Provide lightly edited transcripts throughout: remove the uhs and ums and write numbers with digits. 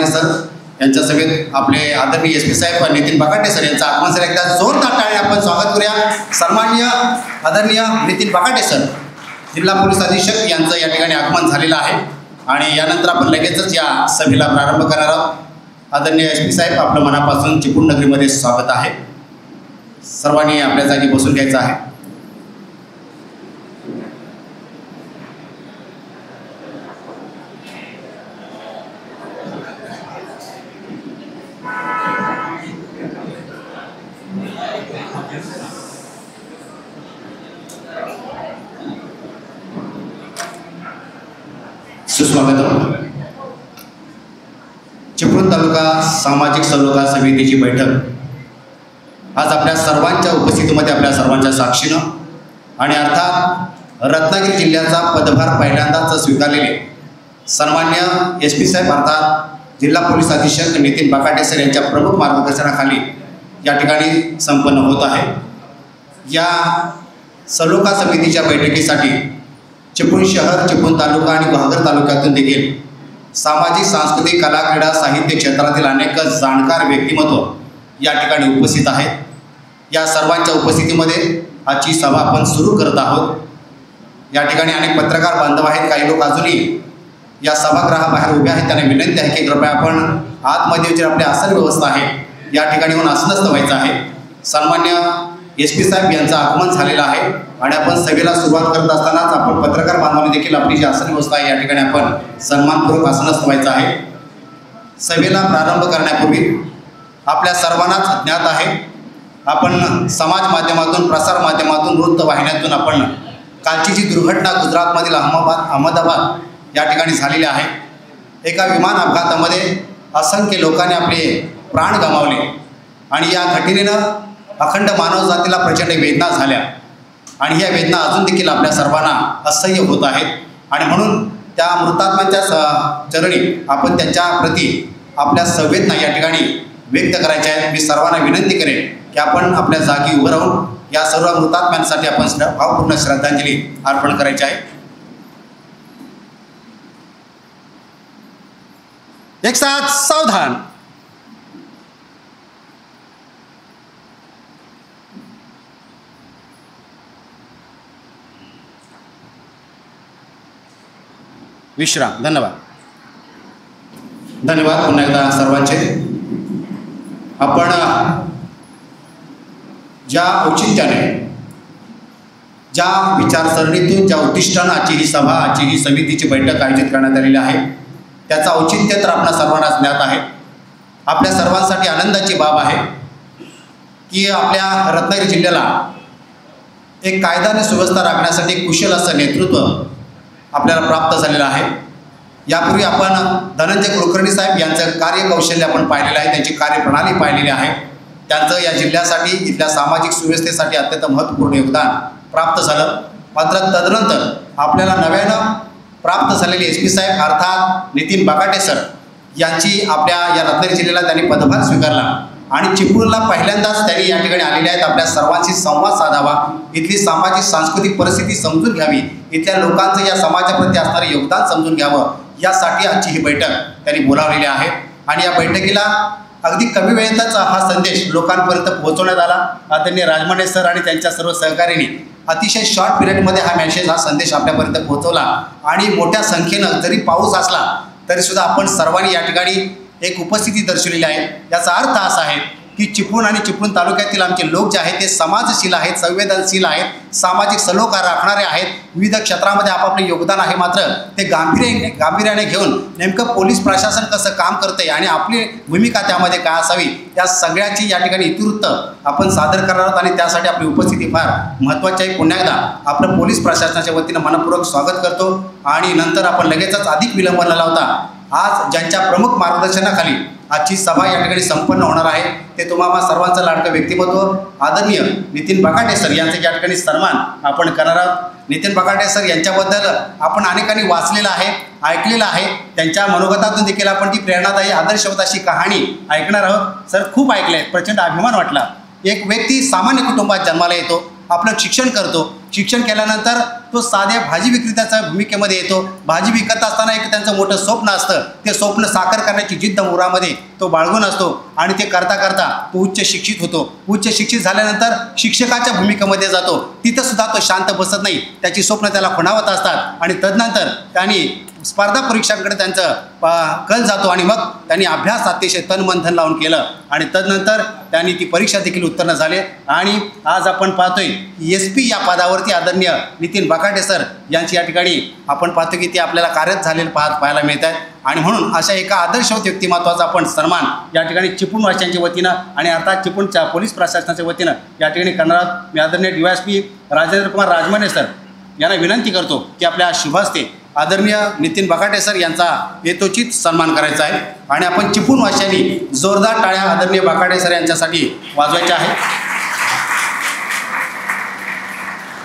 Rajmane sir यांच्या सभेत आपले आदरणीय SP साहेब नितीन बकाटे सर यांचं आगमन सर एकदा जोरदार टाळ्याने आपण स्वागत करूया। सन्माननीय आदरणीय नितीन बकाटे सर जिल्हा पोलीस अधीक्षक यांचं या ठिकाणी आगमन झालेलं आहे आणि यानंतर आपण लगेचच या सभेला प्रारंभ करणार आहोत। आदरणीय SP साहेब आपलं मनापासून चिपळूण नगरीमध्ये स्वागत आहे। सर्वांनी आपल्या जागी बसून घ्यायचं आहे। सुस्वागतम। चिपळूण तालुका सामाजिक सलोखा समितीची बैठक आज आपल्या सर्वांच्या उपस्थितीमध्ये आपल्या सर्वांच्या साक्षीनं आणि अर्थात रत्नागिरी जिल्ह्याचा पदभार पहिल्यांदाच स्वीकारलेले सन्मान्य SP साहेब अर्थात जिल्हा पोलीस अधीक्षक नितीन बकाटे सर यांच्या प्रमुख मार्गदर्शनाखाली या ठिकाणी संपन्न होत आहे। या सलोखा समितीच्या बैठकीसाठी चिपळूण शहर, चिपळूण तालुका आणि गुहागर तालुक्यातून देखील सामाजिक, सांस्कृतिक, कला, क्रीडा, साहित्य क्षेत्रातील अनेक जाणकार व्यक्तिमत्व या ठिकाणी उपस्थित आहेत। या सर्वांच्या उपस्थितीमध्ये आजची सभा आपण सुरू करत आहोत। या ठिकाणी अनेक पत्रकार बांधव आहेत, काही लोक अजूनही या सभागृहाबाहेर उभे आहेत। त्यांना विनंती आहे की कृपया आपण आतमध्ये जी आपली आसन व्यवस्था आहे या ठिकाणी येऊन आसनस्थ व्हायचं आहे। सन्मान्य SP साहेब यांचं आगमन झालेलं आहे आणि आपण सभेला सुरुवात करत असतानाच आपण पत्रकार बांधवांनी देखील आपली जी आसन व्यवस्था आहे या ठिकाणी आपण सन्मानपूर्वक आसनस्थ व्हायचं आहे। सभेला प्रारंभ करण्यापूर्वी आपल्या सर्वांनाच ज्ञात आहे, आपण समाज माध्यमातून, प्रसार माध्यमातून, वृत्तवाहिन्यातून आपण कालची जी दुर्घटना गुजरातमधील अहमदाबाद या ठिकाणी झालेली आहे। एका विमान अपघातामध्ये असंख्य लोकांनी आपले प्राण गमावले आणि या घटनेनं अखंड मानवजातीला प्रचंड वेदना झाल्या आणि ह्या वेदना अजून देखील आपल्या सर्वांना असह्य होत आहेत आणि म्हणून त्या मृतात्म्यांच्या चरणी आपण त्यांच्या प्रती आपल्या संवेदना या ठिकाणी व्यक्त करायच्या आहेत। मी सर्वांना विनंती करेन की आपण आपल्या जागी उभं राहून या सर्व मृतात्म्यांसाठी आपण भावपूर्ण श्रद्धांजली अर्पण करायची आहे। एक साथ सावधान। विश्राम। धन्यवाद। धन्यवाद पुन्हा एकदा सर्वांचे। आपण ज्या औचित्याने, ज्या विचारसरणीतून, ज्या उद्दिष्टानं आजची ही सभा, आजची ही समितीची बैठक आयोजित करण्यात आलेली आहे त्याचा औचित्य तर आपल्या सर्वांनाच ज्ञात आहे। आपल्या सर्वांसाठी आनंदाची बाब आहे की आपल्या रत्नागिरी जिल्ह्याला एक कायदा आणि सुव्यवस्था राखण्यासाठी कुशल असं नेतृत्व आपल्याला प्राप्त झालेलं आहे। यापूर्वी आपण धनंजय कुलकर्णी साहेब यांचं कार्यकौशल्य आपण पाहिलेलं आहे, त्यांची कार्यप्रणाली पाहिलेली आहे। त्यांचं या जिल्ह्यासाठी, इथल्या सामाजिक सुव्यवस्थेसाठी अत्यंत महत्त्वपूर्ण योगदान प्राप्त झालं। मात्र तदनंतर आपल्याला नव्यानं प्राप्त झालेले SP साहेब अर्थात नितीन बकाटे सर यांची आपल्या या रत्नागिरी जिल्ह्याला त्यांनी पदभार स्वीकारला आणि चिपळूणला पहिल्यांदाच त्यांनी या ठिकाणी आलेले आहेत। आपल्या सर्वांशी संवाद साधावा, इथली सामाजिक सांस्कृतिक परिस्थिती समजून घ्यावी, इथल्या लोकांचं या समाजाप्रती असणारं योगदान समजून घ्यावं, यासाठी आजची ही बैठक त्यांनी बोलावलेली आहे। आणि या बैठकीला अगदी कमी वेळेतच हा संदेश लोकांपर्यंत पोहोचवण्यात आला। आदरणीय राजमाने सर आणि त्यांच्या सर्व सहकाऱ्यांनी अतिशय शॉर्ट पिरियडमध्ये हा संदेश आपल्यापर्यंत पोहोचवला आणि मोठ्या संख्येनं जरी पाऊस असला तरीसुद्धा आपण सर्वांनी या ठिकाणी एक उपस्थिती दर्शवलेली आहे। याचा अर्थ असा आहे की चिपळूण आणि चिपळूण तालुक्यातील आमचे लोक जे आहेत ते समाजशील आहेत, संवेदनशील आहेत, सामाजिक सलोखा राखणारे आहेत, विविध क्षेत्रामध्ये आपापले योगदान आहे। मात्र ते गांभीर्याने घेऊन नेमकं पोलीस प्रशासन कसं काम करते आणि आपली भूमिका त्यामध्ये काय असावी या सगळ्याची या ठिकाणी इतिवृत्त आपण सादर करणार आहोत आणि त्यासाठी आपली उपस्थिती फार महत्त्वाची आहे। पुन्हा एकदा आपलं पोलीस प्रशासनाच्या वतीनं मनपूर्वक स्वागत करतो आणि नंतर आपण लगेचच अधिक विलंब न लावता आज ज्यांच्या प्रमुख मार्गदर्शनाखाली आजची सभा या ठिकाणी संपन्न होणार आहे ते तुम्हाला सर्वांचं लाडकं व्यक्तिमत्व आदरणीय नितीन बकाटे सर यांचे या ठिकाणी सन्मान आपण करणार आहोत। नितीन बकाटे सर यांच्याबद्दल आपण अनेकांनी वाचलेलं आहे, ऐकलेलं आहे, त्यांच्या मनोगतातून देखील आपण ती प्रेरणादायी आदर्शवत अशी कहाणी ऐकणार आहोत। सर खूप ऐकले, प्रचंड अभिमान वाटला। एक व्यक्ती सामान्य कुटुंबात जन्माला येतो, आपलं शिक्षण करतो, शिक्षण केल्यानंतर तो साध्या भाजी विक्रेत्याच्या भूमिकेमध्ये येतो. भाजी विकत असताना एक त्यांचं मोठं स्वप्न असतं. ते स्वप्न साकार करण्याची जिद्द मुरामध्ये तो बाळगून असतो आणि ते करता करता तो उच्च शिक्षित होतो. उच्च शिक्षित झाल्यानंतर शिक्षकाच्या भूमिकेमध्ये जातो. तिथं सुद्धा तो शांत बसत नाही. त्याची स्वप्न त्याला खुणावत असतात आणि तदनंतर त्यांनी स्पर्धा परीक्षांकडे त्यांचं कल जातो आणि मग त्यांनी अभ्यास अतिशय तन मन धन लावून केलं आणि तदनंतर त्यांनी ती परीक्षा देखील उत्तीर्ण झाले. आणि आज आपण पाहतोय SP या पदावरती आदरणीय नितीन बकाटे सर यांची या ठिकाणी आपण पाहतो की ते आपल्याला कार्यरत झालेले पाहायला मिळत आहेत. आणि म्हणून अशा एका आदर्श व्यक्तिमत्वाचा आपण सन्मान या ठिकाणी चिपळूणवासियांच्या वतीनं आणि अर्थात चिपळूणच्या पोलीस प्रशासनाच्या वतीनं या ठिकाणी करणार आहोत. मी आदरणीय DYSP राजेंद्र कुमार राजमाने सर यांना विनंती करतो की आपल्या शुभ हस्ते आदरणीय नितीन बकाटे सर यांचा यथोचित सन्मान करायचा आहे आणि आपण चिपळूणवासियांनी जोरदार टाळ्या आदरणीय बकाटे सर यांच्यासाठी वाजवायच्या आहेत.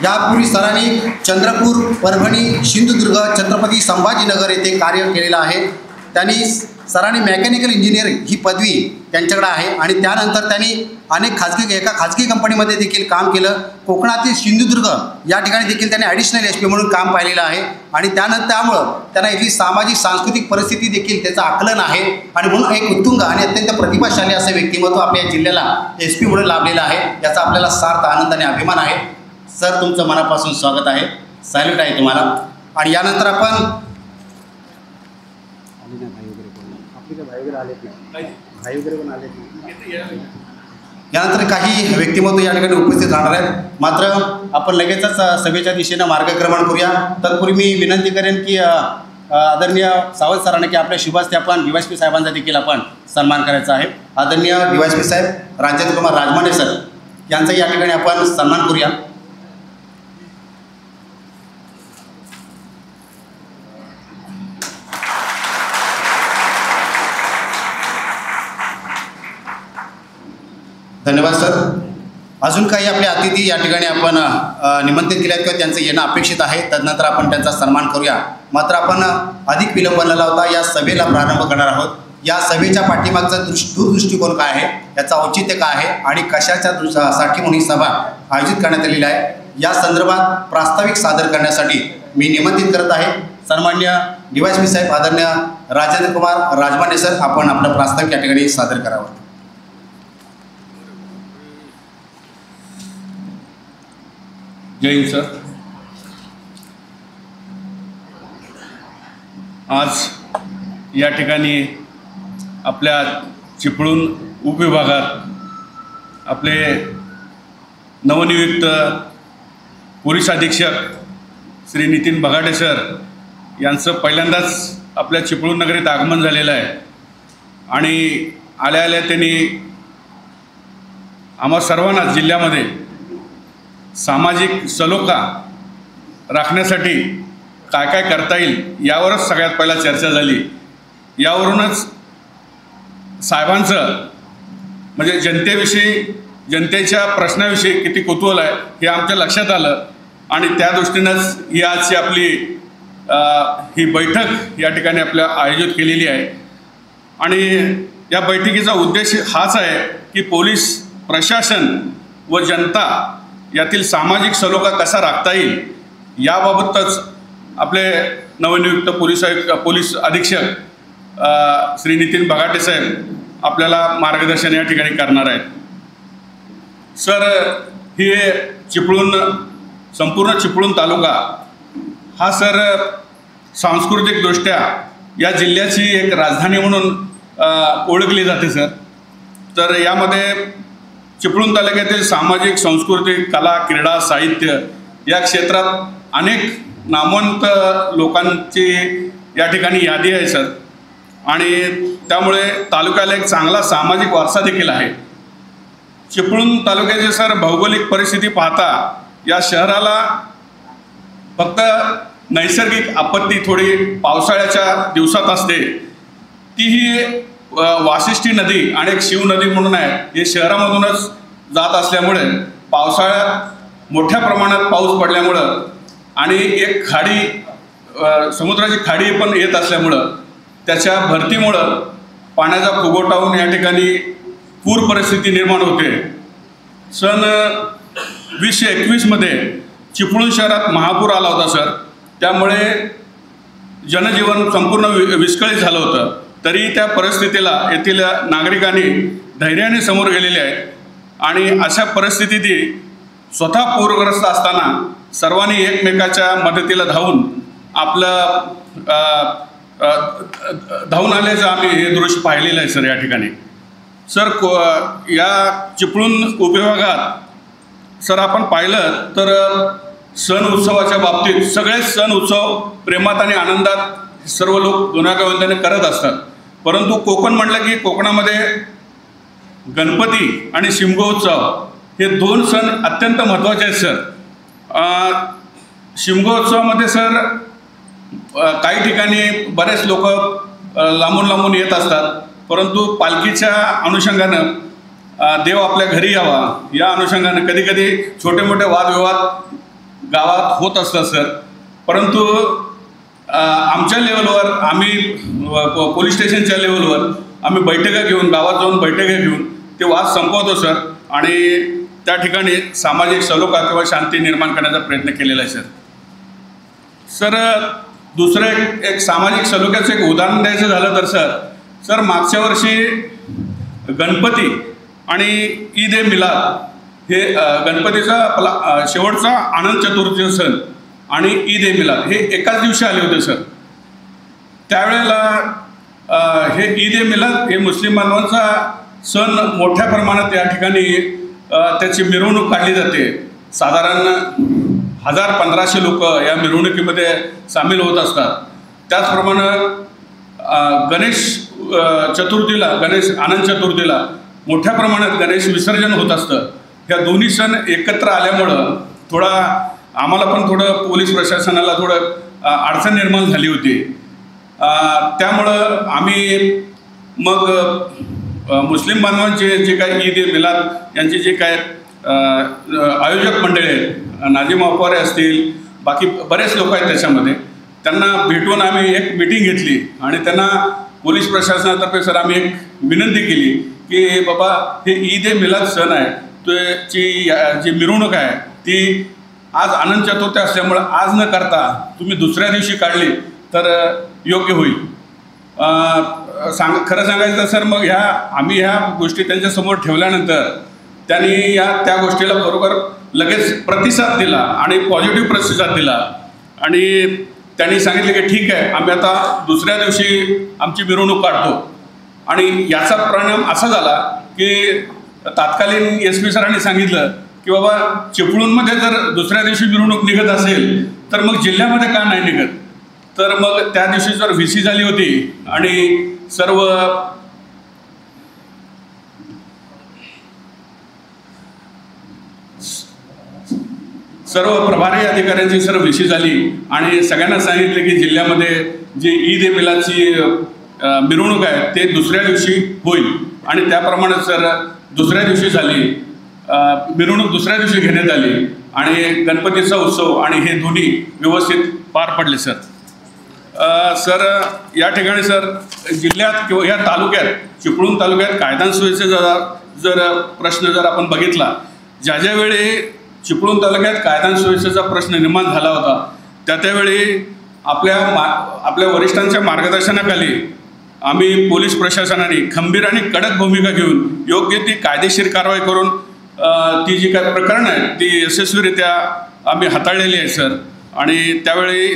यापूर्वी सरांनी चंद्रपूर, परभणी, सिंधुदुर्ग, छत्रपती संभाजीनगर येथे कार्य केलेलं आहे. त्यांनी सरांनी मेकॅनिकल इंजिनियर ही पदवी त्यांच्याकडे आहे आणि त्यानंतर त्यांनी अनेक एका खाजगी कंपनीमध्ये देखील काम केलं. कोकणातील सिंधुदुर्ग या ठिकाणी देखील त्यांनी ॲडिशनल SP म्हणून काम पाहिलेलं आहे आणि त्यामुळं त्यांना इथली सामाजिक सांस्कृतिक परिस्थिती देखील त्याचं आकलन आहे आणि म्हणून एक उत्तुंग आणि अत्यंत प्रतिभाशाली असं व्यक्तिमत्व आपल्या जिल्ह्याला SP म्हणून लाभलेलं आहे. याचा आपल्याला सार्थ आनंद आणि अभिमान आहे. सर तुमचं मनापासून स्वागत आहे. सॅल्यूट आहे तुम्हाला. आणि यानंतर आपण यानंतर काही व्यक्तिमत्व या ठिकाणी उपस्थित राहणार आहेत. मात्र आपण लगेचच सभेच्या दिशेनं मार्गक्रमण करूया. तत्पूर्वी मी विनंती करेन की आदरणीय सावंत सरांना की आपल्या शुभ हस्ते आपण DYSP साहेबांचा देखील आपण सन्मान करायचा आहे. आदरणीय DYSP साहेब राजेंद्र कुमार राजमाने सर यांचा या ठिकाणी आपण सन्मान करूया. धन्यवाद सर. अजून काही आपले अतिथी या ठिकाणी आपण निमंत्रित केले आहेत किंवा त्यांचं येणं अपेक्षित आहे. तदनंतर आपण त्यांचा सन्मान करूया. मात्र आपण अधिक विलंब न लावता या सभेला प्रारंभ करणार आहोत. या सभेच्या पाठीमागचा दूरदृष्टिकोन काय आहे, याचं औचित्य काय आहे आणि कशाच्या साठी म्हणून ही सभा आयोजित करण्यात आलेली आहे या संदर्भात प्रास्ताविक सादर करण्यासाठी मी निमंत्रित करत आहे सन्माननीय DYSP साहेब आदरणीय राजेंद्र कुमार राजमाने सर. आपण आपलं प्रास्ताविक या ठिकाणी सादर करावं. जय हिंद सर. आज या ठिकाणी आपल्या चिपळूण उपविभागात आपले नवनियुक्त पोलीस अधीक्षक श्री नितीन बगाटे सर यांचं पहिल्यांदाच आपल्या चिपळूण नगरीत आगमन झालेलं आहे आणि आल्या आल्या त्यांनी आम्हा सर्वांना जिल्ह्यामध्ये सामाजिक सलोखा राखण्यासाठी काय काय करता येईल यावरच सगळ्यात पहिला चर्चा झाली. यावरूनच साहेबांचं म्हणजे जनतेविषयी जनतेच्या प्रश्नाविषयी किती कुतूहल आहे हे आमच्या लक्षात आलं आणि त्या दृष्टीनंच ही आजची आपली ही बैठक या ठिकाणी आपल्या आयोजित केलेली आहे. आणि या बैठकीचा उद्देश हाच आहे की पोलीस प्रशासन व जनता यातील सामाजिक सलोखा कसा राखता येईल याबाबतच आपले नवनियुक्त पोलीस अधीक्षक श्री नितीन बगाटे साहेब आपल्याला मार्गदर्शन या ठिकाणी करणार आहेत. सर ही चिपळूण संपूर्ण चिपळूण तालुका हा सर सांस्कृतिकदृष्ट्या या जिल्ह्याची एक राजधानी म्हणून ओळखली जाते सर. तर यामध्ये चिपळूण तालुक्यातील सामाजिक सांस्कृतिक कला क्रीडा साहित्य या क्षेत्रात अनेक नामवंत लोकांची या ठिकाणी यादी आहे सर आणि त्यामुळे तालुक्याला एक चांगला सामाजिक वारसा देखील आहे. चिपळूण तालुक्याची सर भौगोलिक परिस्थिती पाहता या शहराला फक्त नैसर्गिक आपत्ती थोडी पावसाळ्याच्या दिवसात असते. तीही वाशिष्ठी नदी आणि एक शिव नदी म्हणून आहे हे शहरामधूनच जात असल्यामुळे पावसाळ्यात मोठ्या प्रमाणात पाऊस पडल्यामुळं आणि एक खाडी समुद्राची खाडी पण येत असल्यामुळं त्याच्या भरतीमुळं पाण्याचा फुगवटा होऊन या ठिकाणी पूर परिस्थिती निर्माण होते. सन 2021 मध्ये चिपळूण शहरात महापूर आला होता सर. त्यामुळे जनजीवन संपूर्ण विस्कळीत झालं होतं. तरी त्या परिस्थितीला येथील नागरिकांनी धैर्याने समोर गेलेले आहेत आणि अशा परिस्थितीत स्वतः पूरग्रस्त असताना सर्वांनी एकमेकाच्या मदतीला धावून आपलं धावून आल्याचं आम्ही हे दृश्य पाहिलेलं आहे सर. या ठिकाणी सर या चिपळूण उपविभागात सर आपण पाहिलं तर सण उत्सवाच्या बाबतीत सगळेच सण उत्सव प्रेमात आणि आनंदात सर्व लोक गुण्यागोविंदाने करत असतात. परंतु कोकण म्हटलं की कोकणामध्ये गणपती आणि शिमगोत्सव हे दोन सण अत्यंत महत्त्वाचे आहेत सर. शिमगोत्सवामध्ये सर काही ठिकाणी बरेच लोक लांबून लांबून येत असतात. परंतु पालखीच्या अनुषंगानं देव आपल्या घरी यावा या अनुषंगानं कधी कधी छोटे मोठे वादविवाद गावात होत असतात सर. परंतु आमच्या लेवलवर आम्ही पोलीस स्टेशनच्या लेवलवर आम्ही बैठका घेऊन गावात जाऊन बैठका घेऊन ते वाद संपवतो सर आणि त्या ठिकाणी सामाजिक सलोखा किंवा शांती निर्माण करण्याचा प्रयत्न केलेला आहे सर. सर दुसरं एक सामाजिक सलोख्याचं एक उदाहरण द्यायचं झालं तर सर मागच्या वर्षी गणपती आणि ईद ए मिलाद हे गणपतीचा आपला शेवटचा अनंत चतुर्थीचा सण आणि ईद ए मिलाद हे एकाच दिवशी आले होते सर. त्यावेळेला हे ईद ए मिलाद हे मुस्लिम बांधवांचा सण मोठ्या प्रमाणात या ठिकाणी त्याची मिरवणूक काढली जाते. साधारण 1000-1500 लोक या मिरवणुकीमध्ये सामील होत असतात. त्याचप्रमाणे गणेश चतुर्थीला अनंत चतुर्थीला मोठ्या प्रमाणात गणेश विसर्जन होत असतं. ह्या दोन्ही सण एकत्र आल्यामुळं आम्हाला पण थोडं पोलीस प्रशासनाला थोडं अडचण निर्माण झाली होती. त्यामुळं आम्ही मग मुस्लिम बांधवांचे जे काही ईद ए मिलाद यांचे जे काय आयोजक मंडळी आहेत, नाजिम अफवारे असतील, बाकी बरेच लोक आहेत त्याच्यामध्ये, त्यांना भेटून आम्ही एक मीटिंग घेतली आणि त्यांना पोलीस प्रशासनातर्फे सर आम्ही एक विनंती केली की बाबा हे ईद ए मिलाद सण आहे, त्याची जी मिरवणूक आहे ती आज अनंत चतुर्थी असल्यामुळं आज न करता तुम्ही दुसऱ्या दिवशी काढली तर योग्य होईल. खरं सांगायचं सर मग आम्ही ह्या गोष्टी त्यांच्यासमोर ठेवल्यानंतर त्यांनी त्या गोष्टीला बरोबर लगेच प्रतिसाद दिला आणि पॉझिटिव्ह प्रतिसाद दिला आणि त्यांनी सांगितले की ठीक आहे आम्ही आता दुसऱ्या दिवशी आमची मिरवणूक काढतो. आणि याचा परिणाम असा झाला की तात्कालीन SP सरांनी सांगितलं की बाबा चिपळूणमध्ये जर दुसऱ्या दिवशी मिरवणूक निघत असेल तर मग जिल्ह्यामध्ये का नाही निघत. तर मग त्या दिवशी जर VC झाली होती आणि सर्व प्रभारी अधिकाऱ्यांची सर VC झाली आणि सगळ्यांना सांगितले की जिल्ह्यामध्ये जी ईद ए मिलादची मिरवणूक आहे ते दुसऱ्या दिवशी होईल आणि त्याप्रमाणे सर दुसऱ्या दिवशी झाली मिरवणूक दुसऱ्या दिवशी घेण्यात आली आणि गणपतीचा उत्सव आणि हे दोन्ही व्यवस्थित पार पडले सर. सर या ठिकाणी सर जिल्ह्यात किंवा या तालुक्यात चिपळूण तालुक्यात कायदा सुव्यवस्थेचा जर प्रश्न जर आपण बघितला, ज्यावेळी चिपळूण तालुक्यात कायदा सुव्यवस्थेचा प्रश्न निर्माण झाला होता त्यावेळी आपल्या वरिष्ठांच्या मार्गदर्शनाखाली आम्ही पोलीस प्रशासनाने खंबीर आणि कडक भूमिका घेऊन योग्य ती कायदेशीर कारवाई करून ती जी काय प्रकरणं आहेत ती यशस्वीरित्या आम्ही हाताळलेली आहे सर. आणि त्यावेळी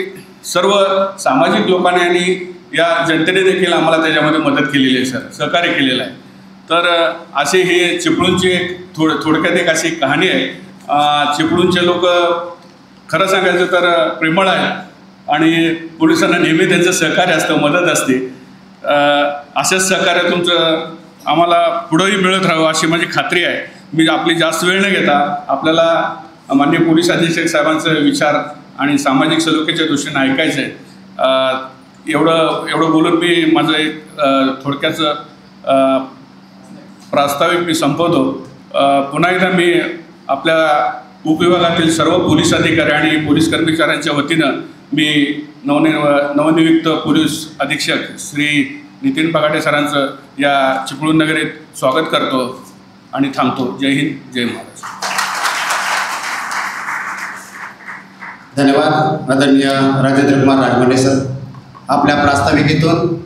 सर्व सामाजिक लोकांनी आणि या जनतेने देखील आम्हाला त्याच्यामध्ये मदत केलेली आहे सर, सहकार्य केलेलं आहे. तर असे हे चिपळूणची एक थोडक्यात एक अशी कहाणी आहे. चिपळूणचे लोक खरं सांगायचं तर प्रेमळ आहेत आणि पोलिसांना नेहमी त्यांचं सहकार्य असतं, मदत असते. असेच सहकार्य तुमचं आम्हाला पुढंही मिळत राहावं अशी माझी खात्री आहे. मी आपली जास्त वेळ न घेता आपल्याला माननीय पोलीस अधीक्षक साहेबांचे विचार आणि सामाजिक सलोख्याच्या दृष्टीने ऐकायचं आहे. एवढं बोलून मी माझं एक थोडक्याचं प्रास्ताविक मी संपवतो. पुन्हा एकदा मी आपल्या उपविभागातील सर्व पोलीस अधिकारी आणि पोलीस कर्मचाऱ्यांच्या वतीनं मी नवनियुक्त पोलीस अधीक्षक श्री नितीन पगाटे सरांचं या चिपळूण नगरीत स्वागत करतो आणि थांबतो. जय हिंद, जय महाराष्ट्र. धन्यवाद आदरणीय राजेंद्र कुमार राजमंडे सर. आपल्या प्रास्ताविकेतून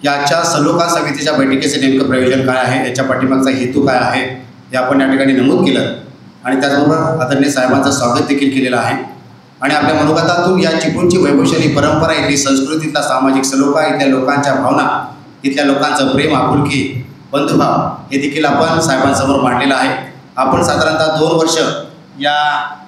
याच्या सलोखा समितीच्या बैठकीचे नेमकं प्रयोजन काय आहे, याच्या पाठीमागचा हेतू काय आहे हे आपण या ठिकाणी नमूद केलं आणि त्याचबरोबर आदरणीय साहेबांचं स्वागत देखील केलेलं आहे. आणि आपल्या मनोगतातून या चिपळूणची वैभवशाली परंपरा, इथली संस्कृतीतला सामाजिक सलोखा, इथल्या लोकांच्या भावना, इथल्या लोकांचं प्रेम, आपुलकी, बंधुभाव हे देखील आपण साहेबांसमोर मांडलेलं आहे. आपण साधारणतः 2 वर्ष या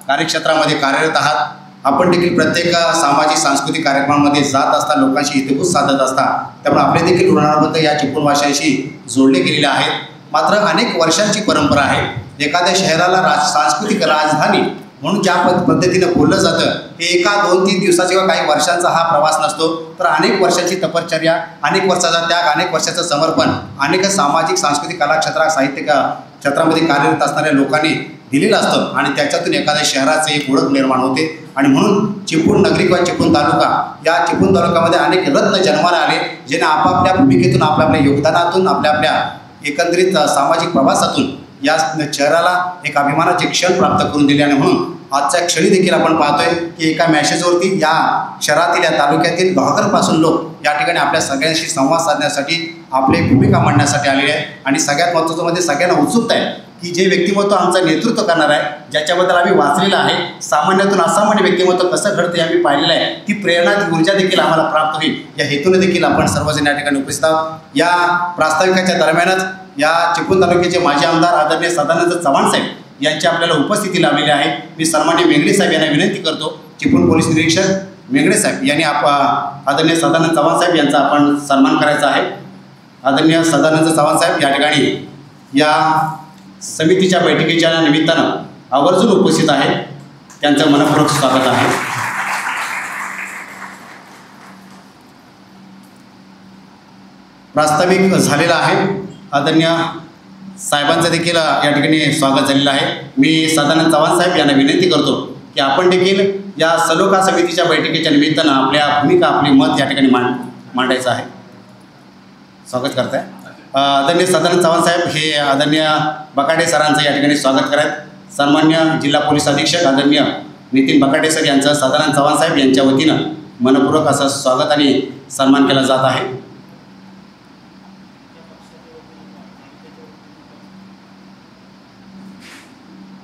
कार्यक्षेत्रामध्ये कार्यरत आहात. आपण देखील प्रत्येक सामाजिक सांस्कृतिक कार्यक्रमामध्ये जात असता, लोकांशी हितगुज साधत असता, त्यामुळे आपले देखील ऋणानुबंध या चिपळूणवासियांशी जोडले गेलेले आहेत. मात्र अनेक वर्षांची परंपरा आहे. एखाद्या शहराला सांस्कृतिक राजधानी म्हणून ज्या पद्धतीनं बोललं जातं, हे एका 2-3 दिवसाचा किंवा काही वर्षांचा हा प्रवास नसतो, तर अनेक वर्षांची तपश्चर्या, अनेक वर्षाचा त्याग, अनेक वर्षाचं समर्पण अनेक सामाजिक सांस्कृतिक कला क्षेत्रात, साहित्य क्षेत्रामध्ये कार्यरत असणाऱ्या लोकांनी दिलेलं असतं आणि त्याच्यातून एखाद्या शहराचे एक ओळख निर्माण होते. आणि म्हणून चिपळूण नगरी किंवा चिपळूण तालुका, या चिपळूण तालुक्यामध्ये अनेक रत्न जन्माला आले, ज्याने आपापल्या भूमिकेतून, आपल्या योगदानातून, आपल्या एकंदरीत सामाजिक प्रवासातून या शहराला एक अभिमानाचे क्षण प्राप्त करून दिले. आणि म्हणून आजच्या क्षणी देखील आपण पाहतोय की एका मॅसेजवरती या शहरातील, या तालुक्यातील घराघरपासून लोक या ठिकाणी आपल्या सगळ्यांशी संवाद साधण्यासाठी, आपली भूमिका मांडण्यासाठी आलेले आहे. आणि सगळ्यात महत्त्वाचं म्हणजे सगळ्यांना उत्सुकता आहे की जे व्यक्तिमत्व आमचं नेतृत्व करणार आहे, ज्याच्याबद्दल आम्ही वाचलेलं आहे, सामान्यातून असामान्य व्यक्तिमत्व कसं घडतं हे आम्ही पाहिलेलं आहे, ती प्रेरणा, ती ऊर्जा देखील आम्हाला प्राप्त होईल या हेतूने देखील आपण सर्वजण या ठिकाणी उपस्थित आहोत. या प्रास्ताविकाच्या दरम्यानच या चिपळूण तालुक्याचे माजी आमदार आदरणीय सदानंद चव्हाण साहेब यांची आपल्याला उपस्थिती लाभलेली आहे. मी सन्माननीय मेंगडे साहेब यांना विनंती करतो, चिपळूण पोलीस निरीक्षक मेंगडे साहेब यांनी आदरणीय सदानंद चव्हाण साहेब यांचा आपण सन्मान करायचा आहे. आदरणीय सदानंद चव्हाण साहेब या ठिकाणी या समितीच्या बैठकीच्या निमित्तानं आवर्जून उपस्थित आहेत. त्यांचं मनपूर्वक स्वागत आहे. प्रास्ताविक झालेला आहे. आदरणीय साहेबांचं देखील या ठिकाणी स्वागत झालेलं आहे. मी सदानंद चव्हाण साहेब यांना विनंती करतो की आपण देखील या सलोखा समितीच्या बैठकीच्या निमित्तानं आपल्या भूमिका, आपली मत या ठिकाणी मांडायचं आहे. स्वागत करताय. आदरणीय सदानंद चव्हाण साहेब हे आदरणीय बकाटे सरांचं या ठिकाणी स्वागत करायत. सन्मान्य जिल्हा पोलीस अधीक्षक आदरणीय नितीन बकाटे सर यांचं सदानंद चव्हाण साहेब यांच्या वतीनं मनपूर्वक असं स्वागत आणि सन्मान केला जात आहे.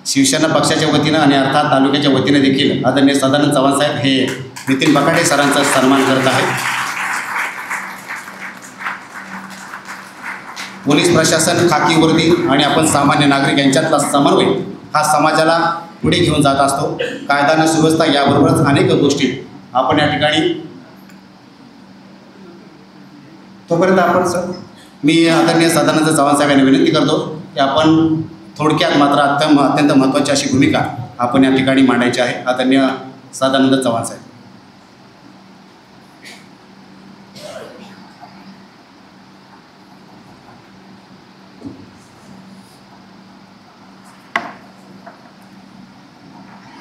शिवसेना पक्षाच्या वतीनं आणि अर्थात तालुक्याच्या वतीनं देखील आदरणीय सदानंद चव्हाण साहेब हे नितीन बकाटे सरांचा सन्मान करत आहेत. पोलीस प्रशासन, खाकी वर्दी आणि आपण सामान्य नागरिक यांच्यातला समन्वय हा समाजाला पुढे घेऊन जात असतो. कायदा आणि सुव्यवस्था याबरोबरच अनेक गोष्टी आपण या ठिकाणी तोपर्यंत आपण मी आदरणीय सदानंद चव्हाण साहेब यांना विनंती करतो की आपण थोडक्यात मात्र अत्यंत महत्त्वाची अशी भूमिका आपण या ठिकाणी मांडायची आहे. आदरणीय सदानंद चव्हाण साहेब.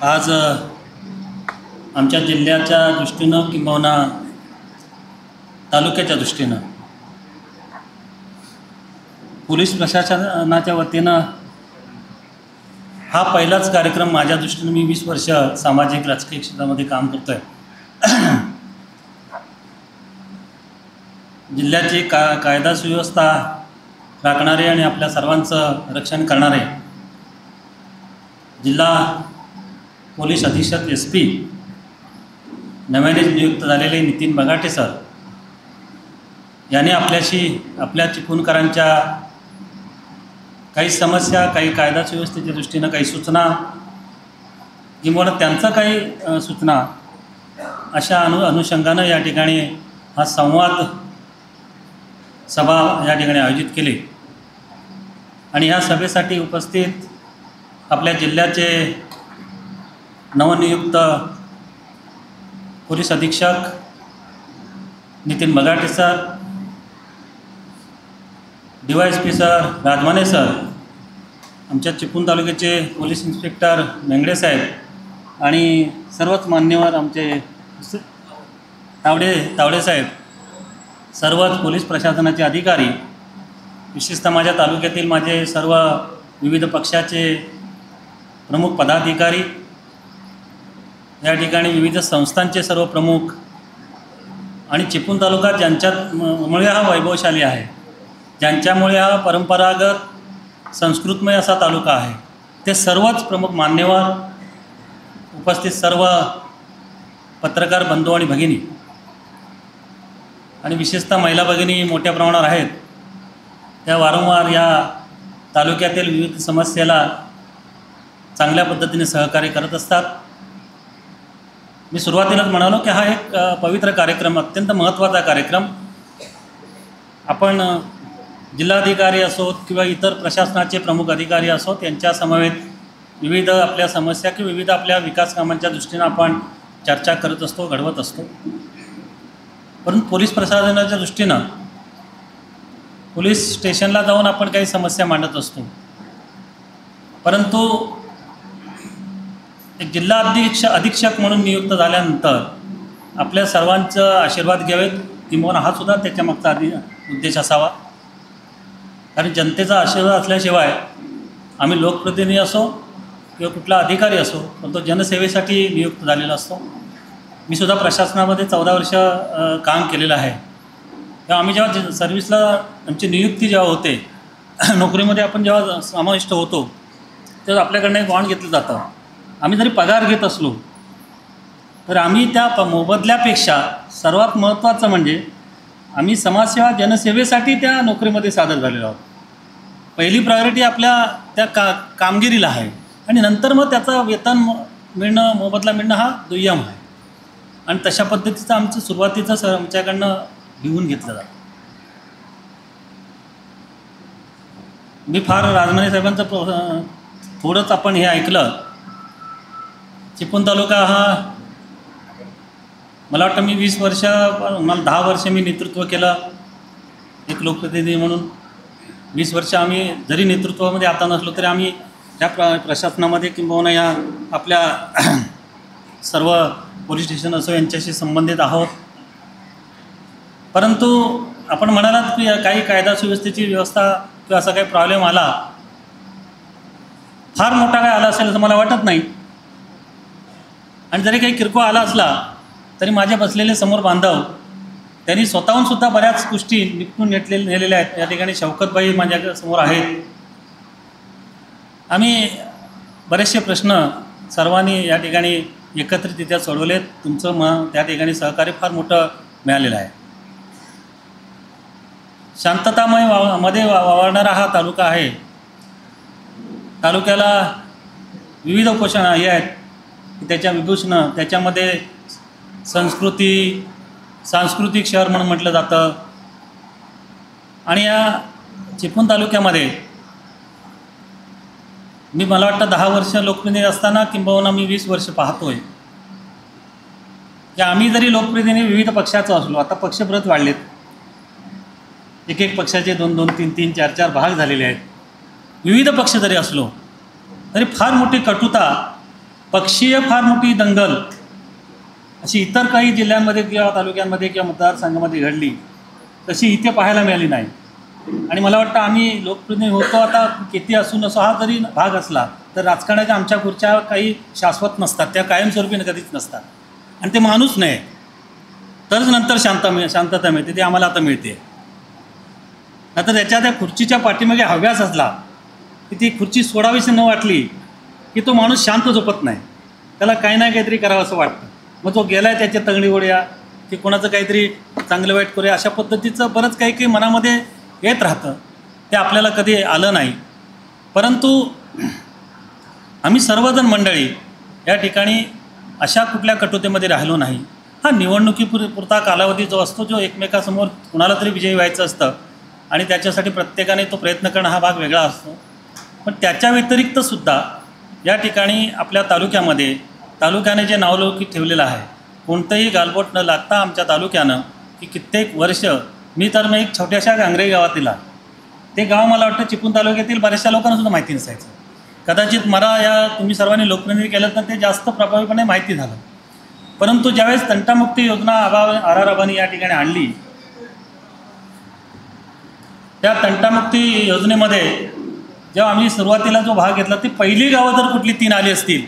आज आमच्या जिल्ह्याच्या दृष्टीनं किंबहुना तालुक्याच्या दृष्टीनं पोलीस प्रशासनाच्या वतीनं हा पहिलाच कार्यक्रम माझ्या दृष्टीनं, मी 20 वर्ष सामाजिक राजकीय क्षेत्रामध्ये काम करतो आहे. जिल्ह्याची कायदा सुव्यवस्था राखणारे आणि आपल्या सर्वांचं रक्षण करणारे जिल्हा पोलीस अधीक्षक SP नव्याने नियुक्त झालेले नितीन बगाटे सर यांनी आपल्याशी, आपल्या चिपळूणकरांच्या काही समस्या, काही कायदा सुव्यवस्थेच्या दृष्टीनं काही सूचना किंवा त्यांचं काही सूचना अशा अनुषंगानं या ठिकाणी हा संवाद सभा या ठिकाणी आयोजित केली. आणि ह्या सभेसाठी उपस्थित आपल्या जिल्ह्याचे नवनियुक्त पोलीस अधीक्षक Nitin Bagate sir, DYSP sir Rajmane sir, आमच्या चिपळूण तालुक्याचे पोलीस इन्स्पेक्टर मेंगडे साहेब आणि सर्वच मान्यवर आमचे तावडे साहेब, सर्वच पोलीस प्रशासनाचे अधिकारी, विशेषतः माझ्या तालुक्यातील माझे सर्व विविध पक्षाचे प्रमुख पदाधिकारी, या ठिकाणी विविध संस्थांचे सर्व प्रमुख आणि चिपळूण तालुका ज्यांच्यामुळे हा वैभवशाली आहे, ज्यांच्यामुळे हा परंपरागत संस्कृतमय असा तालुका आहे, ते सर्वच प्रमुख मान्यवर, उपस्थित सर्व पत्रकार बंधू आणि भगिनी आणि विशेषतः महिला भगिनी मोठ्या प्रमाणावर आहेत, त्या वारंवार या तालुक्यातील विविध समस्येला चांगल्या पद्धतीने सहकार्य करत असतात. मी सुरुवातीलाच म्हणालो की हा एक पवित्र कार्यक्रम, अत्यंत महत्त्वाचा कार्यक्रम. आपण जिल्हाधिकारी असोत किंवा इतर प्रशासनाचे प्रमुख अधिकारी असोत, यांच्या समवेत विविध आपल्या समस्या किंवा विविध आपल्या विकास कामांच्या दृष्टीनं आपण चर्चा करत असतो, घडवत असतो. परंतु पोलीस प्रशासनाच्या दृष्टीनं पोलीस स्टेशनला जाऊन आपण काही समस्या मांडत असतो, परंतु एक जिल्हा अधीक्षक म्हणून नियुक्त झाल्यानंतर आपल्या सर्वांचं आशीर्वाद घ्यावेत, किंबहुना हा सुद्धा त्याच्यामागचा उद्देश असावा. कारण जनतेचा आशीर्वाद असल्याशिवाय आम्ही लोकप्रतिनिधी असो किंवा कुठला अधिकारी असो, पण तो जनसेवेसाठी नियुक्त झालेला असतो. मी सुद्धा प्रशासनामध्ये 14 वर्ष काम केलेलं आहे. तेव्हा आम्ही जेव्हा सर्व्हिसला आमची नियुक्ती जेव्हा होते, नोकरीमध्ये आपण जेव्हा समाविष्ट होतो, तेव्हा आपल्याकडनं एक बॉन्ड घेतलं जातं. आम्ही जरी पगार घेत असलो तर आम्ही त्या मोबदल्यापेक्षा सर्वात महत्त्वाचं म्हणजे आम्ही समाजसेवा जनसेवेसाठी त्या नोकरीमध्ये सादर झालेलो आहोत. पहिली प्रायोरिटी आपल्या त्या कामगिरीला आहे आणि नंतर मग त्याचं वेतन मिळणं, मोबदला मिळणं हा दुय्यम आहे. आणि तशा पद्धतीचं आमचं सुरुवातीचं आमच्याकडनं घेऊन घेतलं जातं. मी फार राजमाने साहेबांचं थोडंच आपण हे ऐकलं. चिपळूण तालुका हा, मला वाटतं मी 20 वर्ष, मला 10 वर्ष मी नेतृत्व केलं एक लोकप्रतिनिधी म्हणून. 20 वर्ष आम्ही जरी नेतृत्वामध्ये आता नसलो तरी आम्ही ह्या प्रशासनामध्ये किंबहुना या आपल्या सर्व पोलीस स्टेशन असो यांच्याशी संबंधित आहोत. परंतु आपण म्हणालात की काही कायदा सुव्यवस्थेची व्यवस्था किंवा असा काही प्रॉब्लेम आला, फार मोठा काय आला असेल असं मला वाटत नाही. आणि जरी काही किरकोळ आला असला तरी माझे बसलेले समोर बांधव त्यांनी स्वतःहूनसुद्धा बऱ्याच गोष्टी निपटून नेलेल्या आहेत. या ठिकाणी शौकतबाई माझ्या समोर आहेत. आम्ही बरेचसे प्रश्न सर्वांनी या ठिकाणी एकत्रितरित्या सोडवलेत. तुमचं त्या ठिकाणी सहकार्य फार मोठं मिळालेलं आहे. शांततामय मध्ये वावरणारा हा तालुका आहे. तालुक्याला विविध उपोषण हे आहेत की त्याच्या विभूषणं, त्याच्यामध्ये सांस्कृतिक शहर म्हणून म्हटलं जातं. आणि या चिपळूण तालुक्यामध्ये मला वाटतं 10 वर्ष लोकप्रतिनिधी असताना किंबहुना मी 20 वर्ष पाहतोय की आम्ही जरी लोकप्रतिनिधी विविध पक्षाचं असलो, आता पक्ष परत वाढलेत, एक पक्षाचे 2-2, 3-3, 4-4 भाग झालेले आहेत. विविध पक्ष जरी असलो तरी फार मोठी कटुता, पक्षीय फार मोठी दंगल अशी इतर काही जिल्ह्यांमध्ये किंवा तालुक्यांमध्ये किंवा मतदारसंघामध्ये घडली तशी इथे पाहायला मिळाली नाही. आणि मला वाटतं आम्ही लोकप्रतिनिधी होतो, आता किती असू नसो, हा जरी भाग असला तर राजकारणाच्या आमच्या खुर्च्या काही शाश्वत नसतात, त्या कायमस्वरूपी कधीच नसतात. आणि ते माणूस नाही तरच नंतर शांतता मिळते, ती आम्हाला आता मिळते. आता त्या खुर्चीच्या पाठीमागे हव्यास असला की ती खुर्ची सोडावीशी न वाटली की तो माणूस शांत झोपत नाही, त्याला काही ना काहीतरी करावं असं वाटतं. मग तो गेला आहे त्याच्या तंगडी ओढूया की कोणाचं काहीतरी चांगलं वाईट करूया, अशा पद्धतीचं बरंच काही मनामध्ये येत राहतं. ते आपल्याला कधी आलं नाही. परंतु आम्ही सर्वजण मंडळी या ठिकाणी अशा कुठल्या कटुतेमध्ये राहिलो नाही. हा निवडणुकीपुरता कालावधी जो असतो, जो एकमेकासमोर कुणाला तरी विजयी व्हायचं असतं आणि त्याच्यासाठी प्रत्येकाने तो प्रयत्न करणं हा भाग वेगळा असतो. पण त्याच्या व्यतिरिक्तसुद्धा या ठिकाणी आपल्या तालुक्याने जे नावलौकिक ठेवलेलं आहे, कोणतंही गालबोट न लागता आमच्या तालुक्यानं की कित्येक वर्ष, मी एक छोट्याशा गांगरे गावातील, ते गाव मला वाटतं चिपळूण तालुक्यातील बऱ्याचशा लोकांनासुद्धा माहिती नसायचं. कदाचित मला या तुम्ही सर्वांनी लोकप्रतिनिधी केलं तर ते जास्त प्रभावीपणे माहिती झालं. परंतु ज्यावेळेस तंटामुक्ती योजना आराराबांनी या ठिकाणी आणली, त्या तंटामुक्ती योजनेमध्ये जेव्हा आम्ही सुरुवातीला जो भाग घेतला, ती पहिली गावं जर कुठली 3 आली असतील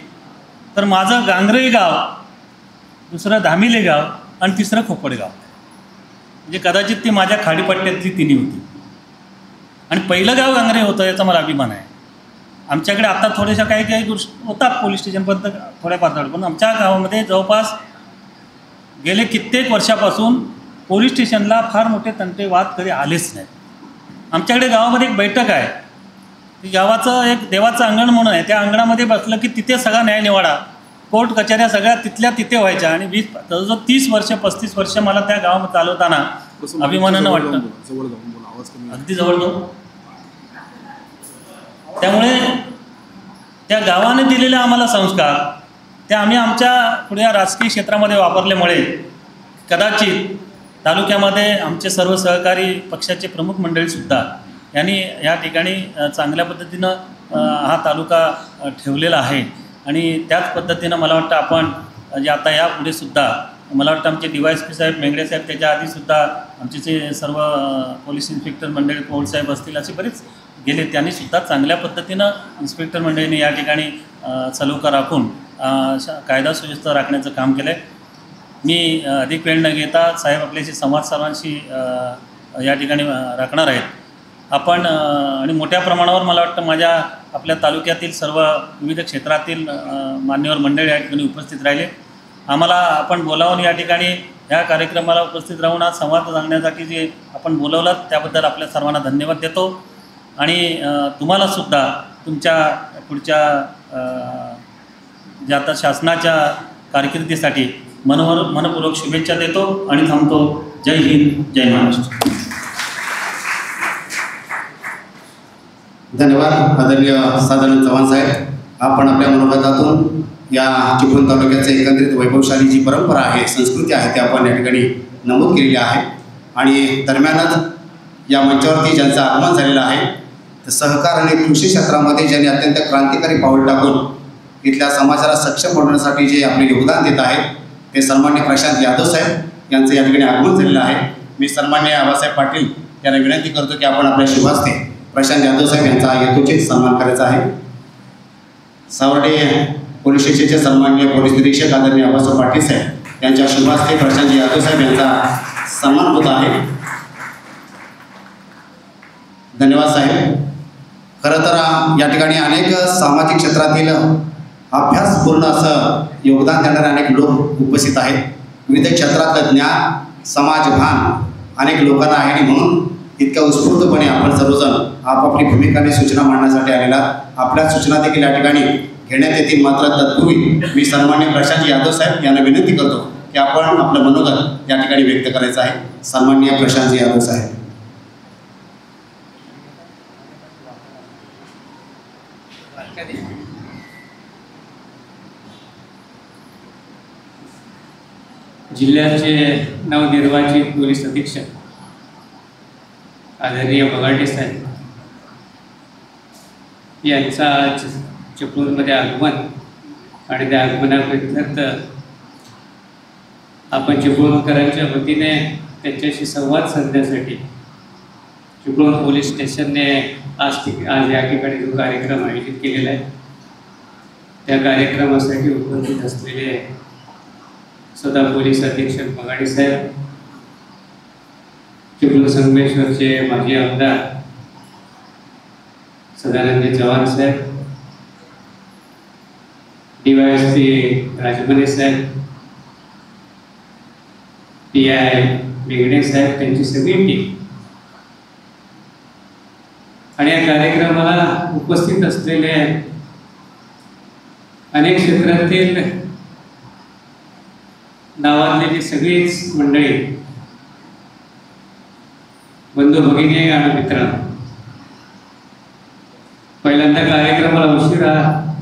तर माझं गांगरे गाव दुसरं धामिले गाव आणि तिसरं खोपडगाव. म्हणजे कदाचित ती माझ्या खाडीपट्ट्यातली तिन्ही होती. आणि पहिलं गाव गांगरे होतं याचा मला अभिमान आहे. आमच्याकडे आता थोड्याशा काही काही गोष्टी होतात पोलीस स्टेशनपर्यंत थोड्या पातळीवर, पण आमच्या गावामध्ये जवळपास गेले कित्येक वर्षापासून पोलीस स्टेशनला फार मोठे तंटे वाद कधी आलेच नाहीत. आमच्याकडे गावामध्ये एक बैठक आहे, ती गावाचं एक देवाचं अंगण म्हणून आहे. त्या अंगणामध्ये बसलं की तिथे सगळा न्यायनिवाडा, कोर्ट कचऱ्या सगळ्या तिथल्या तिथे व्हायच्या. आणि जवळजवळ 30 वर्ष 35 वर्ष मला त्या गावामध्ये चालवताना अभिमानानं वाटतं. अगदी जवळ जाऊ. त्यामुळे त्या गावाने दिलेले आम्हाला संस्कार ते आम्ही आमच्या पुढे राजकीय क्षेत्रामध्ये वापरल्यामुळे कदाचित तालुक्यामध्ये आमचे सर्व सहकारी पक्षाचे प्रमुख मंडळीसुद्धा यांनी या ठिकाणी चांगल्या पद्धतीनं हा तालुका ठेवलेला आहे. आणि त्याच पद्धतीनं मला वाटतं आपण जे आता यापुढे सुद्धा मला वाटतं आमचे DYSP साहेब मेंगडे साहेब, त्याच्या आधीसुद्धा आमचे जे सर्व पोलीस इन्स्पेक्टर मंडळी पौल साहेब असतील असे बरेच गेले, त्यांनीसुद्धा चांगल्या पद्धतीनं इन्स्पेक्टर मंडळींनी या ठिकाणी सलोखा राखून कायदा सुव्यवस्था राखण्याचं काम केलं आहे. मी अधिक वेळ न घेता साहेब आपल्याशी संवाद सर्वांशी या ठिकाणी राखणार आहेत आपण. आणि मोठ्या प्रमाणावर मला वाटतं माझ्या आपल्या तालुक्यातील सर्व विविध क्षेत्रातील मान्यवर मंडळी या ठिकाणी उपस्थित राहिले. आम्हाला आपण बोलावून या ठिकाणी ह्या कार्यक्रमाला उपस्थित राहून आज संवाद सांगण्यासाठी जे आपण बोलवलं त्याबद्दल आपल्या सर्वांना धन्यवाद देतो. आणि तुम्हालासुद्धा तुमच्या पुढच्या ज्या आता शासनाच्या कारकिर्दीसाठी मनपूर्वक शुभेच्छा देतो आणि थांबतो. जय हिंद, जय महाराष्ट्र. धन्यवाद आदरणीय सदानंद चव्हाण साहेब. आपण आपल्या मनोगतातून या चिपळूण तालुक्याचं एकंदरीत वैभवशाली जी परंपरा आहे, संस्कृती आहे, ते आपण या ठिकाणी नमूद केलेली आहे. आणि दरम्यानच या मंचावरती ज्यांचं आगमन झालेलं आहे, तर सहकार आणि कृषी क्षेत्रामध्ये ज्यांनी अत्यंत क्रांतिकारी पाऊल टाकून इथल्या समाजाला सक्षम बनवण्यासाठी जे आपले योगदान देत आहेत, ते सन्मान्य प्रशांत यादव साहेब यांचं या ठिकाणी आगमन झालेलं आहे. मी सन्मान्य आबासाहेब पाटील यांना विनंती करतो की आपण आपल्या शुभास्ते प्रशांत यादव साहेब यांचा यथोचित सन्मान करायचा आहे. सावर्डे पोलीस स्टेशनचे सन्मान्य पोलीस निरीक्षक आदरणीय आबासाहेब पाटील साहेब यांच्या शुभास्ते प्रशांत यादव साहेब यांचा सन्मान होत आहे. धन्यवाद साहेब. खरं तर या ठिकाणी अनेक सामाजिक क्षेत्रातील अभ्यासपूर्ण असं योगदान देणारे अनेक लोक उपस्थित आहेत. विविध क्षेत्रातलं ज्ञान, समाजभान अनेक लोकांना आहे. आणि म्हणून इतक्या उत्स्फूर्तपणे आपण सर्वजण आपापली भूमिका आणि सूचना मांडण्यासाठी आलेला आपल्या सूचना देखील या ठिकाणी घेण्यात येतील. मात्र तत्पूर्वी मी सन्मान्य प्रशांत यादव साहेब यांना विनंती करतो की आपण आपलं मनोगत या ठिकाणी व्यक्त करायचं आहे. सन्माननीय प्रशांत यादव साहेब. जिल्ह्याचे नवनिर्वाचित पोलीस अधीक्षक आदरणीय बगाटे साहेब यांचा आज चिपळूणमध्ये आगमन आणि त्या आगमनाबद्दल आपण चिपळूणकरांच्या वतीने त्यांच्याशी संवाद साधण्यासाठी चिपळूण पोलीस स्टेशनने आज या ठिकाणी जो कार्यक्रम आयोजित केलेला आहे त्या कार्यक्रमासाठी उपस्थित असलेले सदा पोलीस अधीक्षक बगाटे साहेब, चिपळूण संगमेश्वरचे माजी आमदार सदानंद चव्हाण साहेब, DYSP राजमने साहेब, PI मेंगडे साहेब, त्यांची सगळी टीम आणि या कार्यक्रमाला उपस्थित असलेले अनेक क्षेत्रातील नावाजलेली सगळीच मंडळी, बंधू भगिनी आणि मित्रांनो, पहिल्यांदा कार्यक्रमाला उशिरा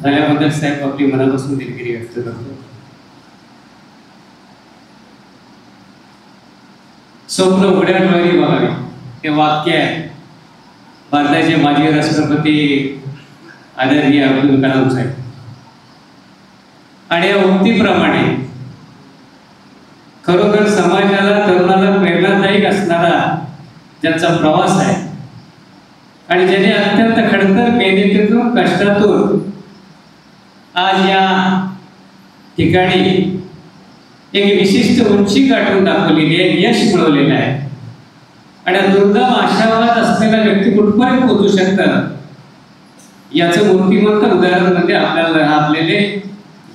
झाल्याबद्दल साहेब आपली मनापासून दिलगिरी व्यक्त करतो. स्वप्न उघड्या डोळ्यांनी बघावे हे वाक्य आहे भारताचे माजी राष्ट्रपती आदरणीय अब्दुल कलाम साहेब. आणि या उक्तीप्रमाणे खरोखर समाजाला, तरुणाला प्रेरणादायक असणारा ज्यांचा प्रवास आहे आणि ज्याने अत्यंत खडतर मेहनतीतून, कष्टातून आज या ठिकाणी एक विशिष्ट उंची गाठून दाखवलेली आहे, यश मिळवलेलं आहे. आणि दुर्दम आशावाद असलेला व्यक्ती कुठपर्यंत पोहोचू शकतात याचं मूर्तिमंत उदाहरण म्हणजे आपल्याला लाभलेले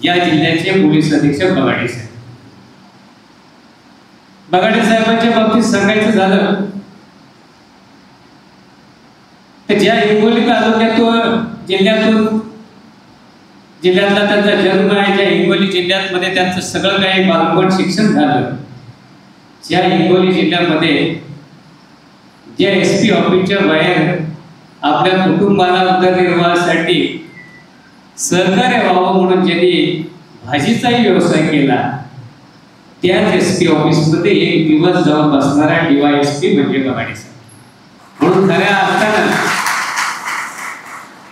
या जिल्ह्याचे पोलीस अधीक्षक बगाडे साहेब. बगाडे साहेबांच्या बाबतीत सांगायचं झालं तर ज्या हिंगोली तालुक्यातून जिल्ह्यातला त्यांचा जन्म आहे, ज्या हिंगोली जिल्ह्यामध्ये त्यांचं सगळं काही बालपण शिक्षण झालं, ज्या हिंगोली जिल्ह्यामध्ये ज्या SP ऑफिसच्या बाहेर आपल्या कुटुंबाला उदरनिर्वाहासाठी सहकार्य व्हावं म्हणून ज्यांनी भाजीचाही व्यवसाय केला, त्याच SP ऑफिसमध्ये एक दिवस जाऊन बसणारा DYSP म्हणजे बगाडे साहेब. म्हणून खऱ्या अर्थानं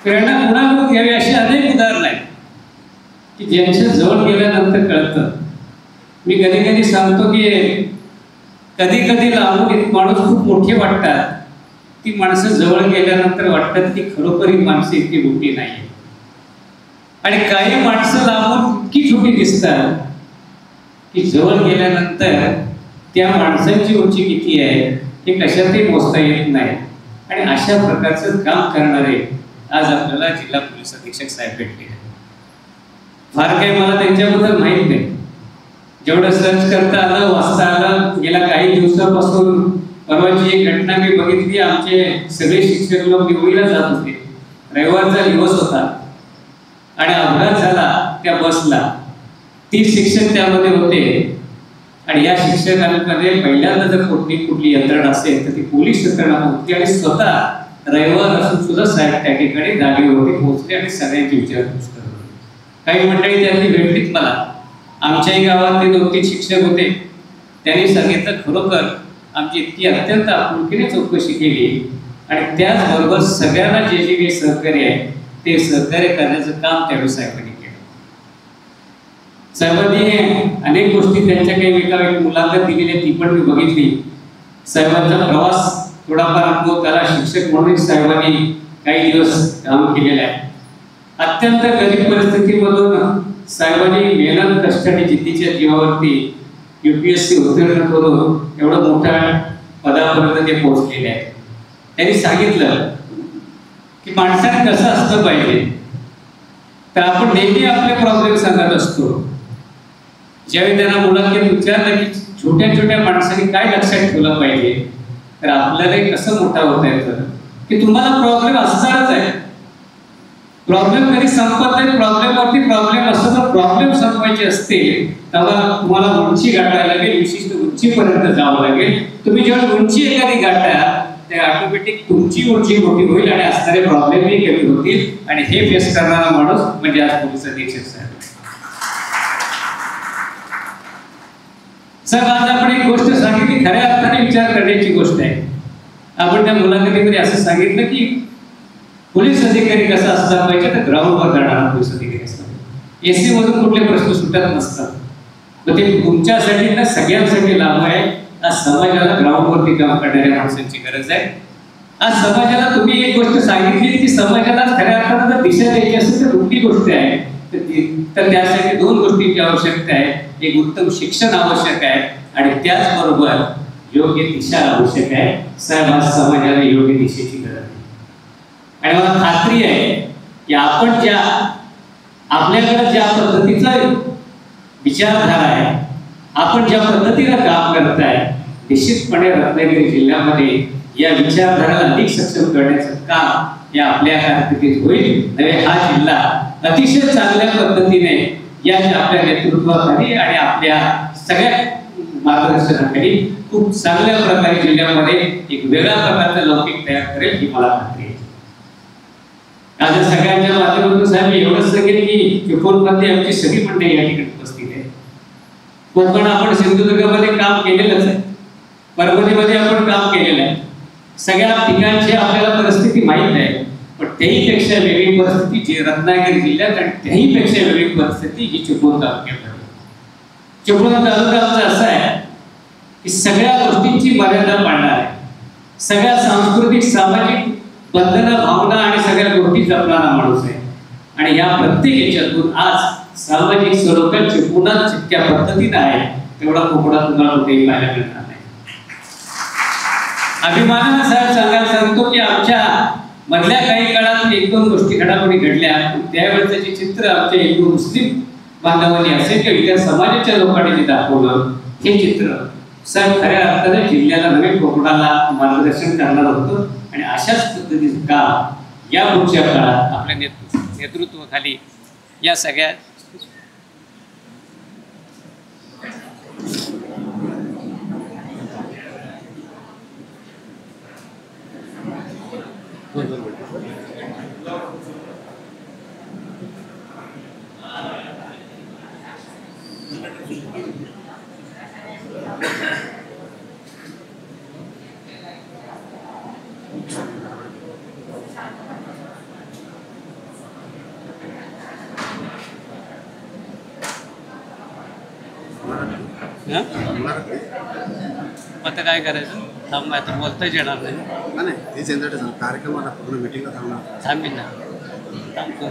प्रेरणा कुणाकडून घ्यावी अशी अनेक उदाहरणं आहेत की ज्यांच्या जवळ गेल्यानंतर कळतं. मी कधी कधी सांगतो की कधी कधी लांबून माणूस खूप मोठे वाटतात, ती माणसं जवळ गेल्यानंतर वाटतात की खरोखर ही माणसं इतकी मोठी नाही. आणि काही माणसं लांबून इतकी छोटी दिसतात की जवळ गेल्यानंतर त्या माणसांची उंची किती आहे हे कशातही मोजता येत नाही. आणि अशा प्रकारचं काम करणारे आज आपल्याला जिल्हा पोलीस अधीक्षक साहेब भेटले. फार काही मला त्यांच्याबद्दल माहीत नाही, जेवढं सर्च करता आलं वाचता आलं. गेल्या काही दिवसापासून परवाची एक घटना मी बघितली. आमचे सगळे शिक्षक लोक दिवाळीला जात होते, रविवारचा दिवस होता आणि अपघात झाला त्या बसला. 30 शिक्षक त्यामध्ये होते आणि या शिक्षकांमध्ये पहिल्यांदा जर कुठली यंत्रणा असेल तर ती पोलीस यंत्रणा होती. आणि स्वतः रविवार असून सुद्धा साहेब त्या ठिकाणी जागेवरती पोहोचले आणि सगळ्यांची विचारपूस करत होते. काही मंडळी त्यांनी भेटलीत मला. आमच्याही गावातले 2-3 शिक्षक होते. त्यांनी सांगितलं खरोखर आमची इतकी अत्यंत आपुलकीने चौकशी केली आणि त्याचबरोबर सगळ्यांना जे जे काही सहकार्य आहे ते सहकार्य करण्याचं काम त्यावेळी साहेबांनी केलं. साहेबांनी अनेक गोष्टी त्यांच्या काही एका मुलाखत दिलेली आहे, ती पण मी बघितली. साहेबांचा प्रवास थोडाफार अनुभव त्याला शिक्षक म्हणून साहेबांनी काही दिवस काम केलेलं आहे. अत्यंत गरीब परिस्थितीमधून साहेबांनी मेहनत कष्ट आणि जिद्दीच्या जीवावरती UPSC उत्तीर्ण करून एवढं मोठ्या पदापर्यंत ते पोहोचलेले आहेत. त्यांनी सांगितलं की माणसाने कसं असलं पाहिजे तर आपण नेहमी आपले प्रॉब्लेम सांगत असतो. ज्यावेळी त्यांना मुलाखतीत विचारलं की छोट्या छोट्या माणसाने काय लक्षात ठेवलं पाहिजे तर आपल्याला कसं मोठा होता येतं की तुम्हाला प्रॉब्लेम असणारच आहे. प्रॉब्लेम कधी संपत नाही. प्रॉब्लेमवरती प्रॉब्लेम असतो. तर प्रॉब्लेम संपवायचे असतील तेव्हा तुम्हाला उंची गाठायला लागेल, विशिष्ट उंचीपर्यंत जावं लागेल. तुम्ही जेव्हा उंची एखादी गाठा ते ऑटोमॅटिक तुमची उंची मोठी होईल आणि असणारे प्रॉब्लेमही कमी होतील. आणि हे फेस करणारा माणूस म्हणजे आज पोलीस अधीक्षक साहेब. साहेब आज आपण एक गोष्ट सांगितली, खऱ्या अर्थाने विचार करण्याची गोष्ट आहे. आपण त्या मुलाखतीमध्ये असं सांगितलं की पोलीस अधिकारी कसा असला पाहिजे तर ग्राउंडवर जाणारा पोलीस अधिकारी असला पाहिजे. AC मधून कुठले प्रश्न सुटत नसतात. तर ते तुमच्यासाठी ना सगळ्यांसाठी लाभ आहे. आज समाजाला ग्राउंडवरती काम करणाऱ्या माणसांची गरज आहे. आज समाजाला तुम्ही एक गोष्ट सांगितली की समाजाला खऱ्या अर्थानं जर दिशा द्यायची असेल तर कुठली गोष्ट आहे तर त्यासाठी 2 गोष्टींची आवश्यकता आहे. एक उत्तम शिक्षण आवश्यक आहे आणि त्याचबरोबर योग्य दिशा आवश्यक आहे. साहेब आज समाजाला योग्य दिशेची गरज आहे. आणि मला खात्री आहे की आपण आपल्याकडे ज्या पद्धतीचा विचारधारा आहे, आपण ज्या पद्धतीनं काम करताय, निश्चितपणे रत्नागिरी जिल्ह्यामध्ये या विचारधाराला अधिक सक्षम करण्याचं काम हे आपल्या कारकिर्दीत होईल. नव्हे हा जिल्हा अतिशय चांगल्या पद्धतीने या आपल्या नेतृत्वाखाली आणि आपल्या सगळ्या मार्गदर्शनाखाली खूप चांगल्या प्रकारे जिल्ह्यामध्ये एक वेगळ्या प्रकारचा लौकिक तयार करेल ही मला खात्री आहे. आज सगळ्यांच्या माध्यमातून साहेब एवढंच सांगेल की चिपळूणमध्ये आमची सगळी मंडळी या ठिकाणी उपस्थित आहे. कोकण आपण सिंधुदुर्गामध्ये काम केलेलंच आहे, परभणीमध्ये आपण काम केलेलं आहे. सगळ्या ठिकाणची आपल्याला परिस्थिती माहीत आहे. पण त्याहीपेक्षा वेगळी परिस्थिती जी रत्नागिरी जिल्ह्यात आणि त्याहीपेक्षा वेगळी परिस्थिती ही चिपळूण तालुक्यात आहे. चिपळूण तालुका आमचा असा आहे की सगळ्या गोष्टींची मर्यादा पाळणार आहे. सगळ्या सांस्कृतिक सामाजिक बंधनं भावना आणि सगळ्या गोष्टी जपणारा माणूस आहे. आणि या प्रत्येक याच्यातून आज सामाजिक स्वरूपात चिपळूणात जितक्या पद्धतीने आहे तेवढा कोकणात तुम्हाला कुठेही पाहायला मिळणार नाही. अभिमानानं साहेब सांगतो की आमच्या मधल्या काही काळात एक दोन गोष्टी घडामोडी घडल्या, त्यावेळेचं जे चित्र आमच्या हिंदू मुस्लिम बांधवांनी असेल किंवा इतर समाजाच्या लोकांनी जे दाखवलं हे चित्र साहेब खऱ्या अर्थाने जिल्ह्याला नव्हे कोकणाला मार्गदर्शन करणार होतं. आणि अशाच पद्धतीचं काम या पुढच्या काळात आपल्या नेतृत्वाखाली या सगळ्या आता काय करायचं थांब आता बोलताच येणार नाही. कार्यक्रमाला पूर्ण मिटिंगला थांबणार थांबीन ना थांबतो.